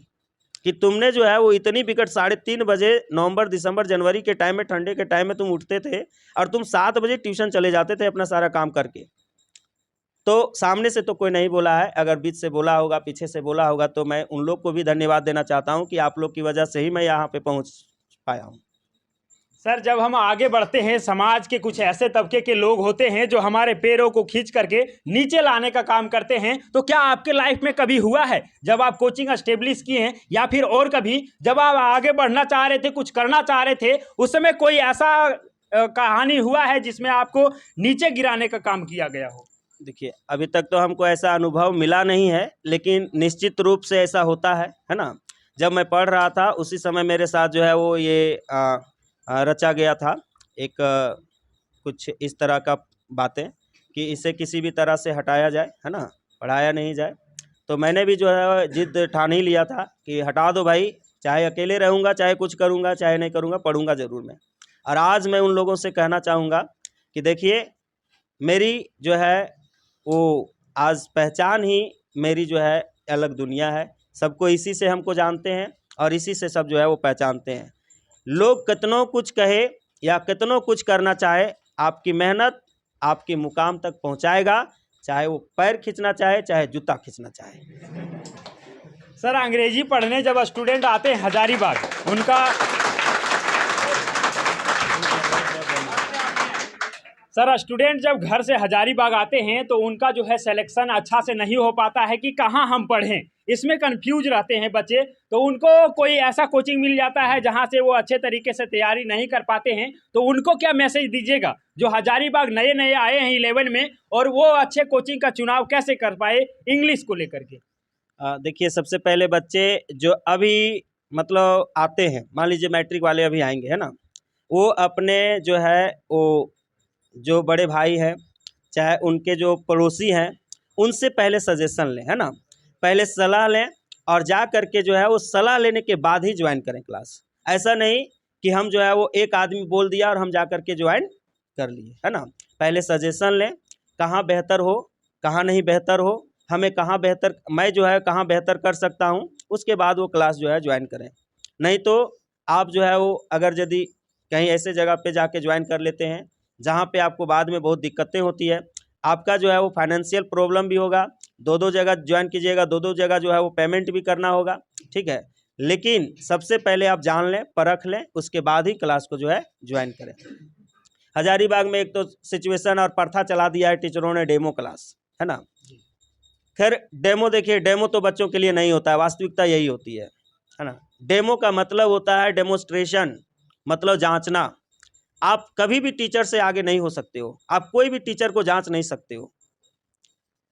कि तुमने जो है वो इतनी विकट 3:30 बजे नवंबर दिसंबर जनवरी के टाइम में, ठंडे के टाइम में तुम उठते थे और तुम 7 बजे ट्यूशन चले जाते थे अपना सारा काम करके। तो सामने से तो कोई नहीं बोला है, अगर बीच से बोला होगा, पीछे से बोला होगा, तो मैं उन लोग को भी धन्यवाद देना चाहता हूं कि आप लोग की वजह से ही मैं यहाँ पे पहुँच पाया हूँ। सर, जब हम आगे बढ़ते हैं, समाज के कुछ ऐसे तबके के लोग होते हैं जो हमारे पैरों को खींच करके नीचे लाने का काम करते हैं। तो क्या आपके लाइफ में कभी हुआ है जब आप कोचिंग एस्टेब्लिश किए हैं, या फिर और कभी जब आप आगे बढ़ना चाह रहे थे, कुछ करना चाह रहे थे, उस समय कोई ऐसा कहानी हुआ है जिसमें आपको नीचे गिराने का काम किया गया हो? देखिए, अभी तक तो हमको ऐसा अनुभव मिला नहीं है, लेकिन निश्चित रूप से ऐसा होता है ना। जब मैं पढ़ रहा था उसी समय मेरे साथ जो है वो ये रचा गया था एक कुछ इस तरह का बातें कि इसे किसी भी तरह से हटाया जाए, है ना, पढ़ाया नहीं जाए। तो मैंने भी जो है जिद ठान ही लिया था कि हटा दो भाई, चाहे अकेले रहूँगा, चाहे कुछ करूँगा, चाहे नहीं करूँगा, पढ़ूँगा ज़रूर मैं। और आज मैं उन लोगों से कहना चाहूँगा कि देखिए, मेरी जो है वो आज पहचान ही मेरी जो है अलग दुनिया है। सबको इसी से हमको जानते हैं और इसी से सब जो है वो पहचानते हैं। लोग कितनों कुछ कहे या कितनों कुछ करना चाहे, आपकी मेहनत आपके मुकाम तक पहुंचाएगा, चाहे वो पैर खींचना चाहे, चाहे जूता खींचना चाहे। सर, अंग्रेजी पढ़ने जब स्टूडेंट आते हैं हजारीबाग, उनका सर स्टूडेंट जब घर से हजारीबाग आते हैं तो उनका जो है सिलेक्शन अच्छा से नहीं हो पाता है कि कहाँ हम पढ़ें, इसमें कंफ्यूज रहते हैं बच्चे। तो उनको कोई ऐसा कोचिंग मिल जाता है जहाँ से वो अच्छे तरीके से तैयारी नहीं कर पाते हैं, तो उनको क्या मैसेज दीजिएगा जो हजारीबाग नए नए आए हैं 11 में, और वो अच्छे कोचिंग का चुनाव कैसे कर पाए इंग्लिश को लेकर के? देखिए, सबसे पहले बच्चे जो अभी मतलब आते हैं, मान लीजिए मैट्रिक वाले अभी आएंगे, है ना, वो अपने जो है वो जो बड़े भाई हैं, चाहे उनके जो पड़ोसी हैं, उनसे पहले सजेशन लें, है ना, पहले सलाह लें, और जा करके जो है वो सलाह लेने के बाद ही ज्वाइन करें क्लास। ऐसा नहीं कि हम जो है वो एक आदमी बोल दिया और हम जा करके ज्वाइन कर लिए, है ना। पहले सजेशन लें, कहाँ बेहतर हो, कहाँ नहीं बेहतर हो, हमें कहाँ बेहतर, मैं जो है कहाँ बेहतर कर सकता हूँ, उसके बाद वो क्लास जो है ज्वाइन करें। नहीं तो आप जो है वो अगर यदि कहीं ऐसे जगह पे जाके ज्वाइन कर लेते हैं जहाँ पे आपको बाद में बहुत दिक्कतें होती है, आपका जो है वो फाइनेंशियल प्रॉब्लम भी होगा, दो जगह ज्वाइन कीजिएगा, दो जगह जो है वो पेमेंट भी करना होगा, ठीक है। लेकिन सबसे पहले आप जान लें, परख लें, उसके बाद ही क्लास को जो है ज्वाइन करें। हजारीबाग में एक तो सिचुएशन और प्रथा चला दिया है टीचरों ने, डेमो क्लास, है ना। खैर डेमो, देखिए डेमो तो बच्चों के लिए नहीं होता है, वास्तविकता यही होती है ना। डेमो का मतलब होता है डेमोस्ट्रेशन, मतलब जांचना। आप कभी भी टीचर से आगे नहीं हो सकते हो, आप कोई भी टीचर को जांच नहीं सकते हो,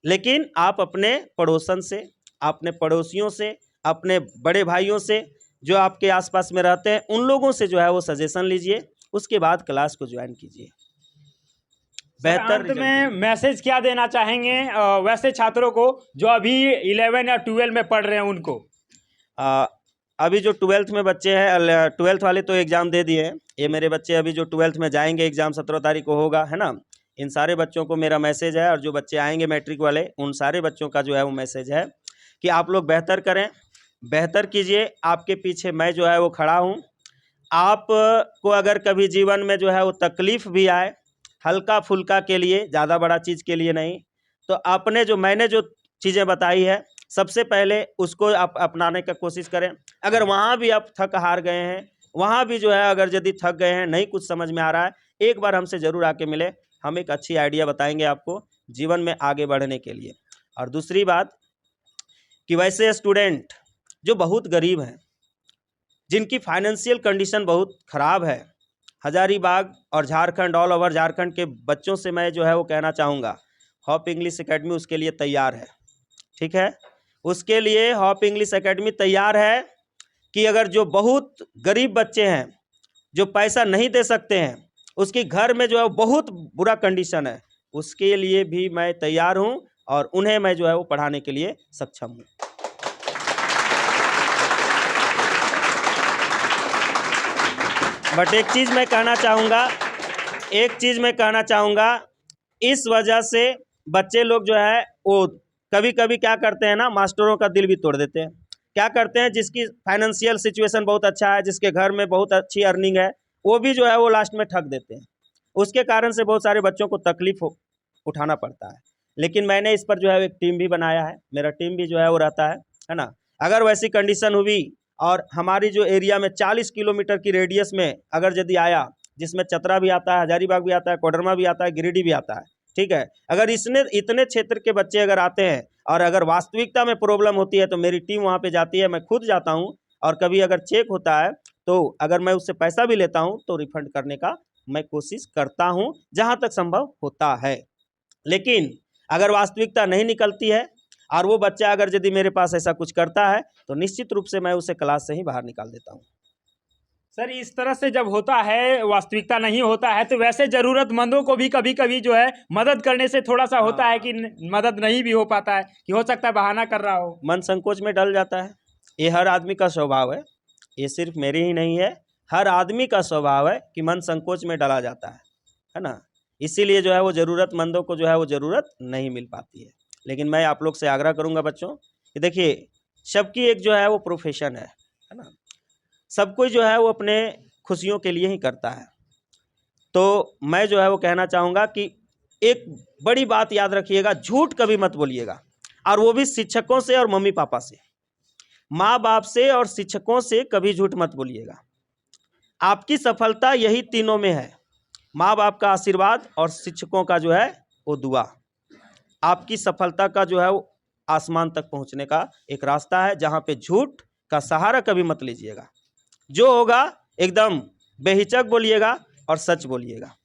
लेकिन आप अपने पड़ोसन से, अपने पड़ोसियों से, अपने बड़े भाइयों से जो आपके आसपास में रहते हैं, उन लोगों से जो है वो सजेशन लीजिए, उसके बाद क्लास को ज्वाइन कीजिए। बेहतर अंत में मैसेज क्या देना चाहेंगे वैसे छात्रों को जो अभी 11 या 12 में पढ़ रहे हैं उनको? अभी जो 12th में बच्चे हैं, 12th वाले तो एग्ज़ाम दे दिए हैं। ये मेरे बच्चे अभी जो 12th में जाएंगे, एग्ज़ाम 17 तारीख को होगा, है ना। इन सारे बच्चों को मेरा मैसेज है, और जो बच्चे आएंगे मैट्रिक वाले, उन सारे बच्चों का जो है वो मैसेज है कि आप लोग बेहतर करें, बेहतर कीजिए। आपके पीछे मैं जो है वो खड़ा हूँ। आप को अगर कभी जीवन में जो है वो तकलीफ़ भी आए, हल्का फुल्का के लिए, ज़्यादा बड़ा चीज़ के लिए नहीं, तो मैंने जो चीज़ें बताई है, सबसे पहले उसको आप अपनाने का कोशिश करें। अगर वहाँ भी आप थक हार गए हैं, वहाँ भी जो है अगर यदि थक गए हैं, नहीं कुछ समझ में आ रहा है, एक बार हमसे ज़रूर आके मिले। हम एक अच्छी आइडिया बताएंगे आपको जीवन में आगे बढ़ने के लिए। और दूसरी बात कि वैसे स्टूडेंट जो बहुत गरीब हैं, जिनकी फाइनेंशियल कंडीशन बहुत ख़राब है, हजारीबाग और झारखंड, ऑल ओवर झारखंड के बच्चों से मैं जो है वो कहना चाहूँगा, हॉप इंग्लिश एकेडमी उसके लिए तैयार है। ठीक है, उसके लिए हॉप इंग्लिश एकेडमी तैयार है कि अगर जो बहुत गरीब बच्चे हैं, जो पैसा नहीं दे सकते हैं, उसके घर में जो है बहुत बुरा कंडीशन है, उसके लिए भी मैं तैयार हूं, और उन्हें मैं जो है वो पढ़ाने के लिए सक्षम हूं। बट एक चीज़ मैं कहना चाहूँगा, इस वजह से बच्चे लोग जो है वो कभी कभी क्या करते हैं ना, मास्टरों का दिल भी तोड़ देते हैं। क्या करते हैं, जिसकी फाइनेंशियल सिचुएशन बहुत अच्छा है, जिसके घर में बहुत अच्छी अर्निंग है, वो भी जो है वो लास्ट में ठग देते हैं। उसके कारण से बहुत सारे बच्चों को तकलीफ उठाना पड़ता है। लेकिन मैंने इस पर जो है एक टीम भी बनाया है, मेरा टीम भी जो है वो रहता है ना। अगर वैसी कंडीशन हुई और हमारी जो एरिया में 40 किलोमीटर की रेडियस में अगर यदि आया, जिसमें चतरा भी आता है, हजारीबाग भी आता है, कोडरमा भी आता है, गिरिडीह भी आता है, ठीक है, अगर इतने क्षेत्र के बच्चे अगर आते हैं और अगर वास्तविकता में प्रॉब्लम होती है, तो मेरी टीम वहाँ पे जाती है, मैं खुद जाता हूँ। और कभी अगर चेक होता है तो अगर मैं उससे पैसा भी लेता हूँ तो रिफंड करने का मैं कोशिश करता हूँ, जहाँ तक संभव होता है। लेकिन अगर वास्तविकता नहीं निकलती है और वो बच्चा अगर यदि मेरे पास ऐसा कुछ करता है, तो निश्चित रूप से मैं उसे क्लास से ही बाहर निकाल देता हूँ। सर, इस तरह से जब होता है, वास्तविकता नहीं होता है, तो वैसे ज़रूरतमंदों को भी कभी कभी जो है मदद करने से थोड़ा सा होता है कि मदद नहीं भी हो पाता है, कि हो सकता है बहाना कर रहा हो, मन संकोच में डल जाता है। ये हर आदमी का स्वभाव है, ये सिर्फ मेरे ही नहीं है, हर आदमी का स्वभाव है कि मन संकोच में डला जाता है ना। इसीलिए जो है वो ज़रूरतमंदों को जो है वो ज़रूरत नहीं मिल पाती है। लेकिन मैं आप लोग से आग्रह करूँगा बच्चों कि देखिए, सबकी एक जो है वो प्रोफेशन है ना। सब कोई जो है वो अपने खुशियों के लिए ही करता है। तो मैं जो है वो कहना चाहूँगा कि एक बड़ी बात याद रखिएगा, झूठ कभी मत बोलिएगा, और वो भी शिक्षकों से और मम्मी पापा से, माँ बाप से और शिक्षकों से कभी झूठ मत बोलिएगा। आपकी सफलता यही तीनों में है, माँ बाप का आशीर्वाद और शिक्षकों का जो है वो दुआ। आपकी सफलता का जो है वो आसमान तक पहुँचने का एक रास्ता है, जहाँ पे झूठ का सहारा कभी मत लीजिएगा। जो होगा एकदम बेहिचक बोलिएगा और सच बोलिएगा।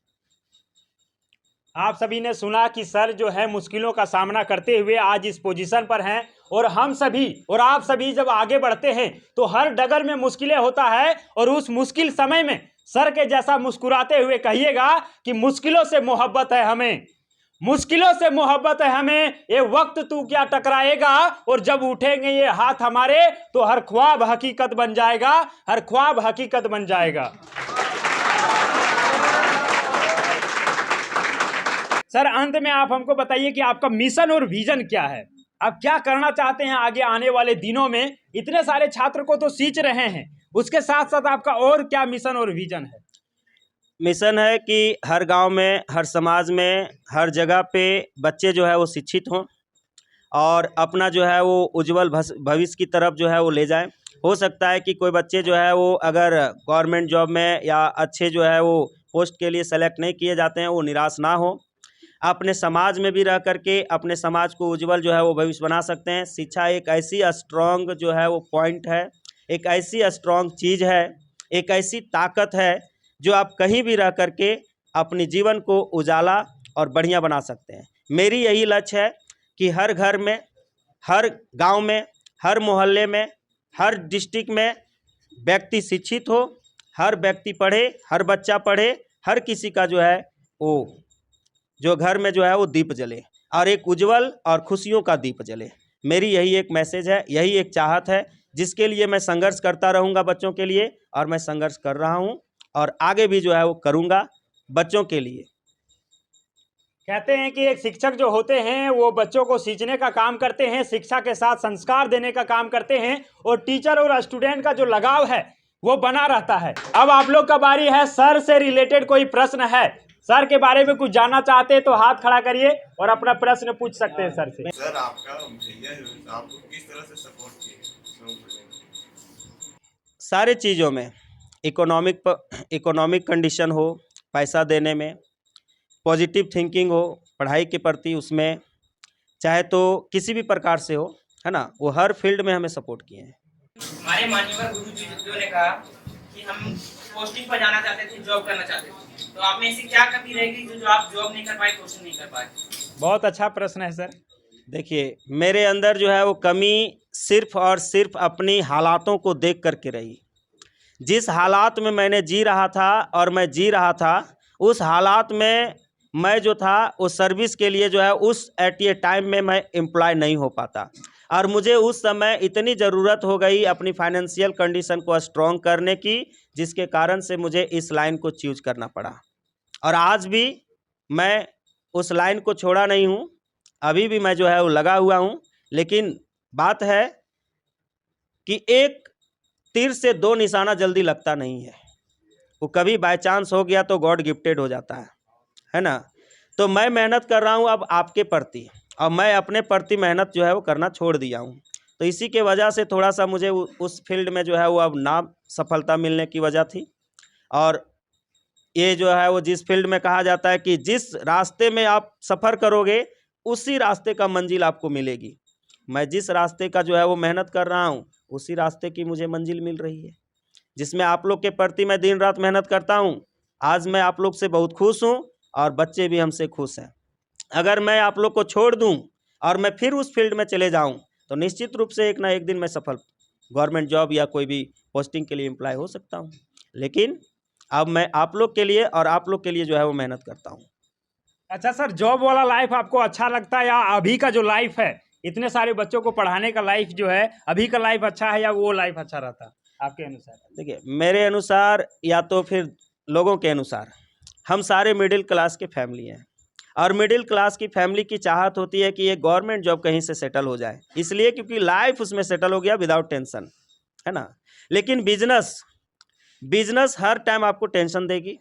आप सभी ने सुना कि सर जो है मुश्किलों का सामना करते हुए आज इस पोजीशन पर हैं, और हम सभी और आप सभी जब आगे बढ़ते हैं तो हर डगर में मुश्किलें होता है, और उस मुश्किल समय में सर के जैसा मुस्कुराते हुए कहिएगा कि मुश्किलों से मोहब्बत है हमें, मुश्किलों से मोहब्बत है हमें, ये वक्त तू क्या टकराएगा, और जब उठेंगे ये हाथ हमारे तो हर ख्वाब हकीकत बन जाएगा, हर ख्वाब हकीकत बन जाएगा। सर, अंत में आप हमको बताइए कि आपका मिशन और विजन क्या है, आप क्या करना चाहते हैं आगे आने वाले दिनों में? इतने सारे छात्र को तो सींच रहे हैं, उसके साथ साथ आपका और क्या मिशन और विजन है? मिशन है कि हर गांव में, हर समाज में, हर जगह पे बच्चे जो है वो शिक्षित हों और अपना जो है वो उज्जवल भविष्य की तरफ जो है वो ले जाएं। हो सकता है कि कोई बच्चे जो है वो अगर गवर्नमेंट जॉब में या अच्छे जो है वो पोस्ट के लिए सेलेक्ट नहीं किए जाते हैं, वो निराश ना हो, अपने समाज में भी रह करके अपने समाज को उज्जवल जो है वो भविष्य बना सकते हैं। शिक्षा एक ऐसी स्ट्रॉन्ग जो है वो पॉइंट है, एक ऐसी स्ट्रॉन्ग चीज़ है, एक ऐसी ताकत है जो आप कहीं भी रह करके अपने जीवन को उजाला और बढ़िया बना सकते हैं। मेरी यही लक्ष्य है कि हर घर में, हर गांव में, हर मोहल्ले में, हर डिस्ट्रिक्ट में व्यक्ति शिक्षित हो, हर व्यक्ति पढ़े, हर बच्चा पढ़े, हर किसी का जो है वो जो घर में जो है वो दीप जले और एक उज्जवल और खुशियों का दीप जले। मेरी यही एक मैसेज है, यही एक चाहत है, जिसके लिए मैं संघर्ष करता रहूँगा बच्चों के लिए, और मैं संघर्ष कर रहा हूँ और आगे भी जो है वो करूँगा बच्चों के लिए। कहते हैं कि एक शिक्षक जो होते हैं वो बच्चों को सींचने का काम करते हैं, शिक्षा के साथ संस्कार देने का काम करते हैं, और टीचर और स्टूडेंट का जो लगाव है वो बना रहता है। अब आप लोग का बारी है। सर से रिलेटेड कोई प्रश्न है, सर के बारे में कुछ जानना चाहते हैं तो हाथ खड़ा करिए और अपना प्रश्न पूछ सकते हैं सर से। सर आपका भैया आपको किस तरह से सपोर्ट किए? सारे चीज़ों में, इकोनॉमिक कंडीशन हो, पैसा देने में, पॉजिटिव थिंकिंग हो पढ़ाई के प्रति, उसमें चाहे तो किसी भी प्रकार से हो, है ना, वो हर फील्ड में हमें सपोर्ट किए हैं। हमारे मान्यवर गुरु जी ने कहा कि हम पोस्टिंग पर जाना चाहते थे, जॉब करना चाहते थे, तो आप में ऐसी क्या कमी रहेगी जो आप जॉब नहीं कर पाए, पोस्टिंग नहीं कर पाए? बहुत अच्छा प्रश्न है सर। देखिए, मेरे अंदर जो है वो कमी सिर्फ और सिर्फ अपनी हालातों को देख करके रही। जिस हालात में मैंने जी रहा था और मैं जी रहा था, उस हालात में मैं जो था वो सर्विस के लिए जो है उस एट ए टाइम में मैं एम्प्लॉय नहीं हो पाता, और मुझे उस समय इतनी ज़रूरत हो गई अपनी फाइनेंशियल कंडीशन को स्ट्रॉन्ग करने की, जिसके कारण से मुझे इस लाइन को चूज करना पड़ा। और आज भी मैं उस लाइन को छोड़ा नहीं हूँ, अभी भी मैं जो है वो लगा हुआ हूँ। लेकिन बात है कि एक तीर से दो निशाना जल्दी लगता नहीं है, वो कभी बाय चांस हो गया तो गॉड गिफ्टेड हो जाता है ना। तो मैं मेहनत कर रहा हूँ अब आपके प्रति, और मैं अपने प्रति मेहनत जो है वो करना छोड़ दिया हूँ। तो इसी के वजह से थोड़ा सा मुझे उस फील्ड में जो है वो अब ना सफलता मिलने की वजह थी। और ये जो है वो जिस फील्ड में कहा जाता है कि जिस रास्ते में आप सफ़र करोगे उसी रास्ते का मंजिल आपको मिलेगी। मैं जिस रास्ते का जो है वो मेहनत कर रहा हूँ उसी रास्ते की मुझे मंजिल मिल रही है, जिसमें आप लोग के प्रति मैं दिन रात मेहनत करता हूँ। आज मैं आप लोग से बहुत खुश हूँ और बच्चे भी हमसे खुश हैं। अगर मैं आप लोग को छोड़ दूँ और मैं फिर उस फील्ड में चले जाऊँ तो निश्चित रूप से एक ना एक दिन मैं सफल गवर्नमेंट जॉब या कोई भी पोस्टिंग के लिए एम्प्लॉय हो सकता हूँ। लेकिन अब मैं आप लोग के लिए और आप लोग के लिए जो है वो मेहनत करता हूँ। अच्छा सर, जॉब वाला लाइफ आपको अच्छा लगता है या अभी का जो लाइफ है, इतने सारे बच्चों को पढ़ाने का लाइफ जो है, अभी का लाइफ अच्छा है या वो लाइफ अच्छा रहता है आपके अनुसार? देखिए, मेरे अनुसार या तो फिर लोगों के अनुसार, हम सारे मिडिल क्लास के फैमिली हैं, और मिडिल क्लास की फैमिली की चाहत होती है कि ये गवर्नमेंट जॉब कहीं से सेटल हो जाए, इसलिए क्योंकि लाइफ उसमें सेटल हो गया विदाउट टेंशन, है ना। लेकिन बिजनेस हर टाइम आपको टेंशन देगी,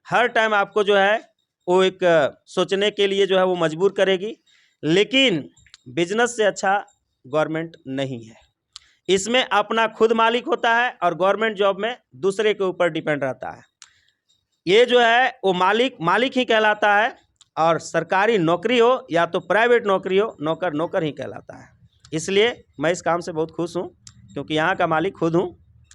हर टाइम आपको जो है वो एक सोचने के लिए जो है वो मजबूर करेगी। लेकिन बिजनेस से अच्छा गवर्नमेंट नहीं है। इसमें अपना खुद मालिक होता है और गवर्नमेंट जॉब में दूसरे के ऊपर डिपेंड रहता है। ये जो है वो मालिक ही कहलाता है, और सरकारी नौकरी हो या तो प्राइवेट नौकरी हो, नौकर ही कहलाता है। इसलिए मैं इस काम से बहुत खुश हूँ, क्योंकि यहाँ का मालिक खुद हूँ,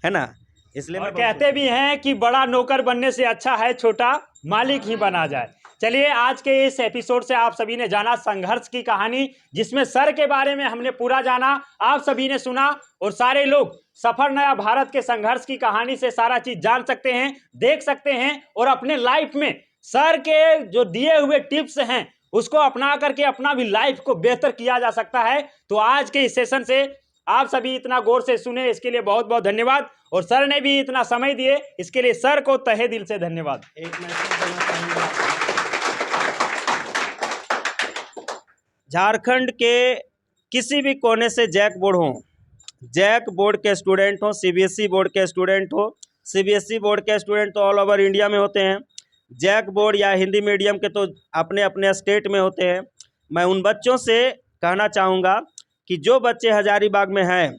है ना। इसलिए और मैं कहते भी हैं कि बड़ा नौकर बनने से अच्छा है छोटा मालिक ही बना जाए। चलिए, आज के इस एपिसोड से आप सभी ने जाना संघर्ष की कहानी, जिसमें सर के बारे में हमने पूरा जाना, आप सभी ने सुना, और सारे लोग सफर नया भारत के संघर्ष की कहानी से सारा चीज जान सकते हैं, देख सकते हैं, और अपने लाइफ में सर के जो दिए हुए टिप्स हैं उसको अपना करके अपना भी लाइफ को बेहतर किया जा सकता है। तो आज के इस सेशन से आप सभी इतना गौर से सुने, इसके लिए बहुत बहुत धन्यवाद, और सर ने भी इतना समय दिए, इसके लिए सर को तहे दिल से धन्यवाद। एक मैसेज देना चाहूँगा। झारखंड के किसी भी कोने से जैक बोर्ड के स्टूडेंट हो, सीबीएसई बोर्ड के स्टूडेंट हो, सीबीएसई बोर्ड के स्टूडेंट तो ऑल ओवर इंडिया में होते हैं, जैक बोर्ड या हिंदी मीडियम के तो अपने अपने स्टेट में होते हैं। मैं उन बच्चों से कहना चाहूँगा कि जो बच्चे हजारीबाग में हैं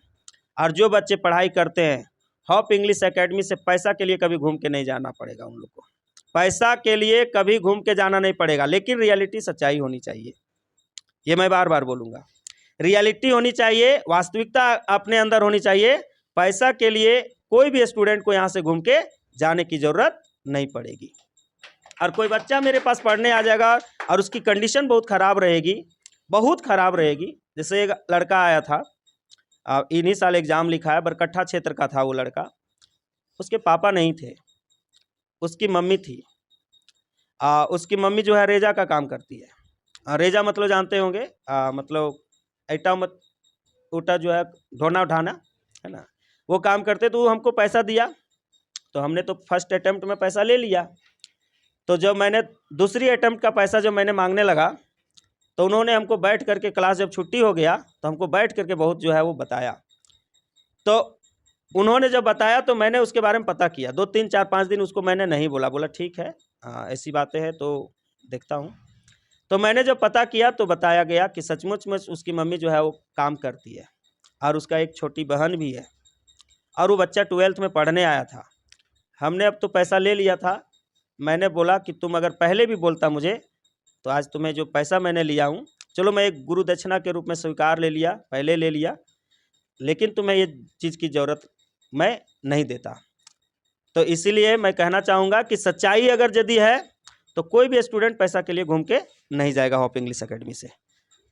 और जो बच्चे पढ़ाई करते हैं, हॉप इंग्लिश एकेडमी से पैसा के लिए कभी घूम के नहीं जाना पड़ेगा। उन लोग को पैसा के लिए कभी घूम के जाना नहीं पड़ेगा, लेकिन रियलिटी सच्चाई होनी चाहिए। ये मैं बार बार बोलूँगा, रियलिटी होनी चाहिए, वास्तविकता अपने अंदर होनी चाहिए। पैसा के लिए कोई भी स्टूडेंट को यहाँ से घूम के जाने की ज़रूरत नहीं पड़ेगी। और कोई बच्चा मेरे पास पढ़ने आ जाएगा और उसकी कंडीशन बहुत ख़राब रहेगी, जैसे एक लड़का आया था, इन्हीं साल एग्ज़ाम लिखा है, बरकट्ठा क्षेत्र का था वो लड़का, उसके पापा नहीं थे, उसकी मम्मी थी, उसकी मम्मी जो है रेजा का काम करती है। रेजा मतलब जानते होंगे, मतलब ईटा मत ऊटा जो है ढोना उठाना, है ना, वो काम करते। तो वो हमको पैसा दिया, तो हमने तो फर्स्ट अटेम्प्ट में पैसा ले लिया। तो जब मैंने दूसरी अटेम्प्ट का पैसा जब मैंने मांगने लगा, तो उन्होंने हमको बैठ करके, क्लास जब छुट्टी हो गया तो हमको बैठ करके बहुत जो है वो बताया। तो उन्होंने जब बताया तो मैंने उसके बारे में पता किया। 2 3 4 5 दिन उसको मैंने नहीं बोला ठीक है, ऐसी बातें हैं तो देखता हूँ। तो मैंने जब पता किया तो बताया गया कि सचमुच में उसकी मम्मी जो है वो काम करती है, और उसका एक छोटी बहन भी है, और वो बच्चा 12th में पढ़ने आया था। हमने अब तो पैसा ले लिया था। मैंने बोला कि तुम अगर पहले भी बोलता मुझे, तो आज तुम्हें जो पैसा मैंने लिया हूँ, चलो मैं एक गुरु दक्षिणा के रूप में स्वीकार ले लिया, पहले ले लिया, लेकिन तुम्हें ये चीज़ की ज़रूरत मैं नहीं देता। तो इसीलिए मैं कहना चाहूँगा कि सच्चाई अगर यदि है तो कोई भी स्टूडेंट पैसा के लिए घूम के नहीं जाएगा होप इंग्लिश एकेडमी से।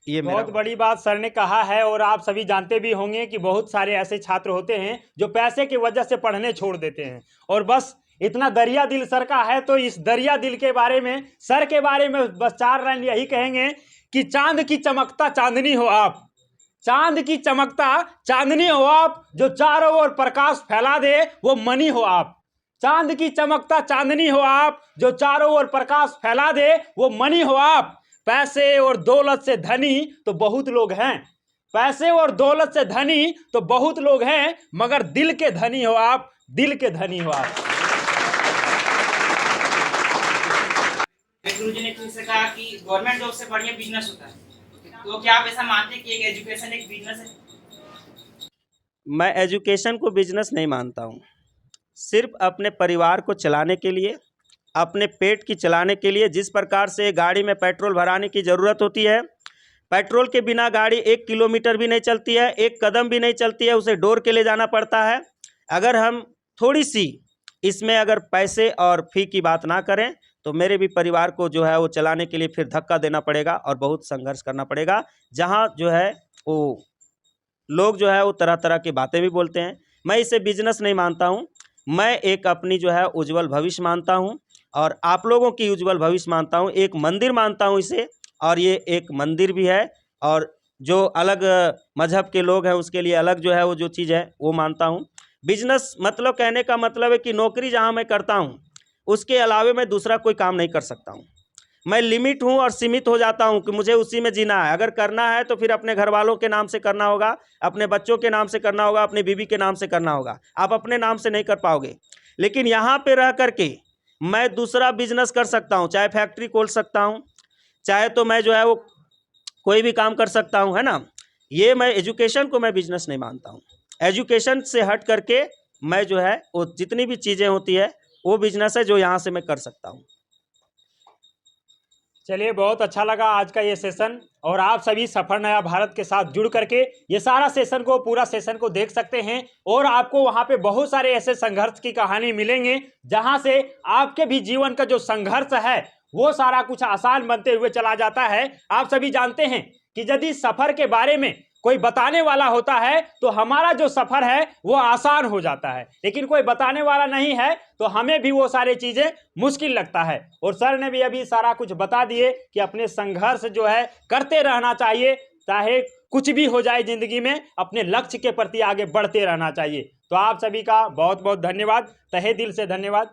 ये बहुत बड़ी बात सर ने कहा है। और आप सभी जानते भी होंगे कि बहुत सारे ऐसे छात्र होते हैं जो पैसे की वजह से पढ़ने छोड़ देते हैं। और बस इतना दरिया दिल सर का है, तो इस दरिया दिल के बारे में, सर के बारे में बस 4 लाइन यही कहेंगे कि चांद की चमकता चांदनी हो आप, चांद की चमकता चांदनी हो आप, जो चारों ओर प्रकाश फैला दे वो मनी हो आप। चांद की चमकता चांदनी हो आप, जो चारों ओर प्रकाश फैला दे वो मनी हो आप। पैसे और दौलत से धनी तो बहुत लोग हैं, पैसे और दौलत से धनी तो बहुत लोग हैं, मगर दिल के धनी हो आप, दिल के धनी हो आप। गुरुजी ने तुमसे कहा कि गवर्नमेंट जॉब से बढ़िया बिजनेस होता है, तो क्या आप ऐसा मानते हैं कि एक एजुकेशन एक बिजनेस है? मैं एजुकेशन को बिजनेस नहीं मानता हूँ। सिर्फ अपने परिवार को चलाने के लिए, अपने पेट की चलाने के लिए, जिस प्रकार से गाड़ी में पेट्रोल भराने की ज़रूरत होती है, पेट्रोल के बिना गाड़ी 1 किलोमीटर भी नहीं चलती है, 1 कदम भी नहीं चलती है, उसे डोर के ले जाना पड़ता है। अगर हम थोड़ी सी इसमें अगर पैसे और फ़ी की बात ना करें, तो मेरे भी परिवार को जो है वो चलाने के लिए फिर धक्का देना पड़ेगा और बहुत संघर्ष करना पड़ेगा। जहाँ जो है वो लोग जो है वो तरह तरह की बातें भी बोलते हैं। मैं इसे बिजनेस नहीं मानता हूँ, मैं एक अपनी जो है उज्जवल भविष्य मानता हूँ, और आप लोगों की उज्जवल भविष्य मानता हूँ। एक मंदिर मानता हूँ इसे, और ये एक मंदिर भी है, और जो अलग मजहब के लोग हैं उसके लिए अलग जो है वो जो चीज़ है वो मानता हूँ। बिजनेस मतलब कहने का मतलब है कि नौकरी जहाँ मैं करता हूँ उसके अलावे मैं दूसरा कोई काम नहीं कर सकता हूँ। मैं लिमिट हूँ और सीमित हो जाता हूँ कि मुझे उसी में जीना है। अगर करना है तो फिर अपने घर वालों के नाम से करना होगा, अपने बच्चों के नाम से करना होगा, अपनी बीवी के नाम से करना होगा। आप अपने नाम से नहीं कर पाओगे। लेकिन यहाँ पे रह करके मैं दूसरा बिजनेस कर सकता हूँ, चाहे फैक्ट्री खोल सकता हूँ, चाहे तो मैं जो है वो कोई भी काम कर सकता हूँ, है ना। ये मैं एजुकेशन को मैं बिजनेस नहीं मानता हूँ। एजुकेशन से हट करके मैं जो है वो जितनी भी चीज़ें होती है वो बिजनेस है जो यहाँ से मैं कर सकता हूँ। चलिए, बहुत अच्छा लगा आज का ये सेशन, और आप सभी सफर नया भारत के साथ जुड़ करके ये सारा सेशन को, पूरा सेशन को देख सकते हैं। और आपको वहाँ पे बहुत सारे ऐसे संघर्ष की कहानी मिलेंगे जहाँ से आपके भी जीवन का जो संघर्ष है वो सारा कुछ आसान बनते हुए चला जाता है। आप सभी जानते हैं कि यदि सफर के बारे में कोई बताने वाला होता है तो हमारा जो सफर है वो आसान हो जाता है, लेकिन कोई बताने वाला नहीं है तो हमें भी वो सारी चीजें मुश्किल लगता है। और सर ने भी अभी सारा कुछ बता दिए कि अपने संघर्ष जो है करते रहना चाहिए, चाहे कुछ भी हो जाए जिंदगी में, अपने लक्ष्य के प्रति आगे बढ़ते रहना चाहिए। तो आप सभी का बहुत बहुत धन्यवाद, तहे दिल से धन्यवाद।